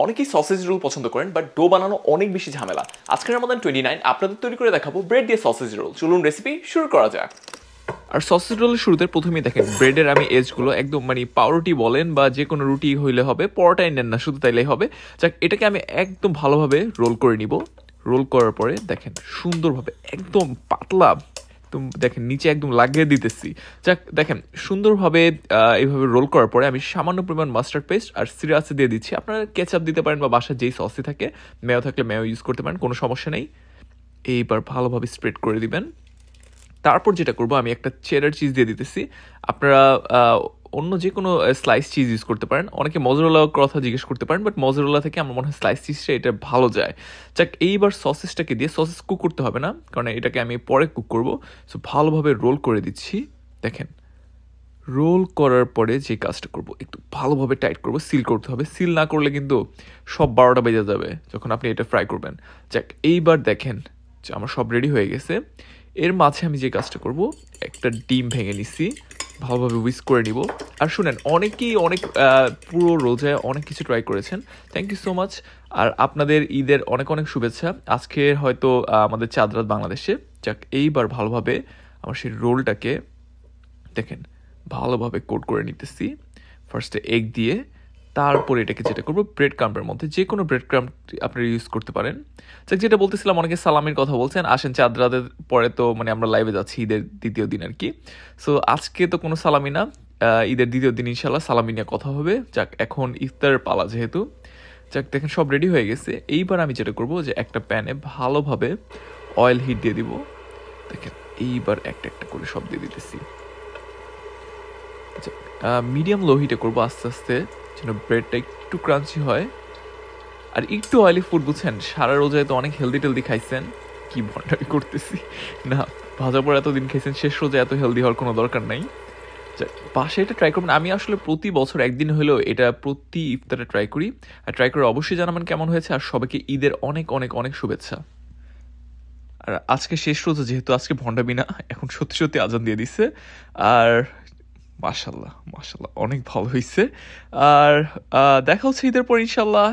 অনেকেই sausage role পছন্দ করেন, বাট ডো বানানো অনেক বেশি ঝামেলা। আজকের রমাদান 29 আপনাদের তৈরি করে দেখাবো ব্রেড দিয়ে সসেজ রোল। চলুন রেসিপি শুরু করা যাক। আর সসেজ রোলের শুরুতে প্রথমেই দেখেন ব্রেডের আমি এজগুলো একদম পাউরুটি বলেন বা যে কোনো রুটি হইলে হবে, পরোটাই নেন না শুধু তাইলেই হবে। যাক, এটাকে আমি একদম ভালোভাবে রোল করে নিব। রোল করার পরে দেখেন সুন্দরভাবে একদম পাতলা, একদম দেখেন নিচে একদম লাগিয়ে দিতেছি। যাক দেখেন সুন্দরভাবে এইভাবে রোল করার পরে আমি সামান্য পরিমাণ মাস্টার্ড পেস্ট আর সিরাসে দিয়ে দিচ্ছি। আপনারা কেচাপ দিতে পারেন বা বাসার যেই সসই থাকে, মেয়ো থাকলে মেয়ো ইউজ করতে পারেন, কোনো সমস্যা নেই। এইবার ভালোভাবে স্প্রেড করে দিবেন। তারপর যেটা করবো, আমি একটা চেডার চিজ দিয়ে দিতেছি। আপনারা অন্য যে কোনো স্লাইস চিজ ইউজ করতে পারেন। অনেকে মজরেলা কথা জিজ্ঞেস করতে পারেন, বাট মজরেলা থেকে আমার মনে হয় স্লাইস চিজটা এটা ভালো যায়। যাক, এইবার সসেসটাকে দিয়ে, সসেস কুক করতে হবে না কারণ এটাকে আমি পরে কুক করবো। সো ভালোভাবে রোল করে দিচ্ছি। দেখেন রোল করার পরে যে কাজটা করব, একটু ভালোভাবে টাইট করব, সিল করতে হবে। সিল না করলে কিন্তু সব 12টা বেজে যাবে যখন আপনি এটা ফ্রাই করবেন। যাক, এইবার দেখেন যে আমার সব রেডি হয়ে গেছে। এর মাঝে আমি যে কাজটা করব, একটা ডিম ভেঙে নিছি, ভালোভাবে উইস্ক করে নিব। আর শুনেন, অনেকেই অনেক পুরো রোজায় অনেক কিছু ট্রাই করেছেন, থ্যাংক ইউ সো মাচ। আর আপনাদের ঈদের অনেক অনেক শুভেচ্ছা। আজকে হয়তো আমাদের চাঁদ রাত বাংলাদেশে। যাক, এইবার ভালোভাবে আমার সেই রোলটাকে দেখেন ভালোভাবে কোট করে নিতেছি। ফার্স্টে এগ দিয়ে, তারপরে এটাকে যেটা করবো, ব্রেড ক্রাম্পের মধ্যে যে কোনো ব্রেড ক্রাম্প আপনারা ইউজ করতে পারেন। যেটা বলতেছিলাম, অনেকে সালামির কথা বলছেন। আসেন, চাঁদ রাতের পরে তো আমরা লাইভে যাচ্ছি ঈদের দ্বিতীয় দিন আর কি। সো আজকে তো কোনো সালামি না, ঈদের দ্বিতীয় দিন ইনশাল্লাহ সালামি নিয়ে কথা হবে। যাক, এখন ইফতারের পালা যেহেতু। যাক, দেখেন সব রেডি হয়ে গেছে। এইবার আমি যেটা করবো, যে একটা প্যানে ভালোভাবে অয়েল হিট দিয়ে দিব। দেখেন এইবার একটা একটা করে সব দিয়ে দিতেছি। মিডিয়াম লো হিটে করবো আস্তে আস্তে, যেন ব্রেডটা একটু ক্রাঞ্চি হয় আর একটু অয়েলি ফুড। বুঝছেন, সারা রোজায় তো অনেক হেলদি টেলদি খাইছেন, কি ভন্ডামি করতেছি না, ভাজা পর এতদিন খাইছেন, শেষ রোজা এত হেলদি হওয়ার কোনো দরকার নাই। পাশে এটা ট্রাই করবেন। আমি আসলে প্রতি বছর একদিন হলেও এটা প্রতি ইফতারে ট্রাই করি। আর ট্রাই করে অবশ্যই জানাবেন কেমন হয়েছে। আর সবাইকে ঈদের অনেক অনেক অনেক শুভেচ্ছা। আর আজকে শেষ রোজা যেহেতু, আজকে ভন্ডামি না, এখন সত্যি সত্যি আজান দিয়ে দিচ্ছে। আর মাশাল্লাহ মাশাল্লাহ অনেক ভালো হয়েছে। আর দেখা হচ্ছে ঈদের পর ইনশাল্লাহ।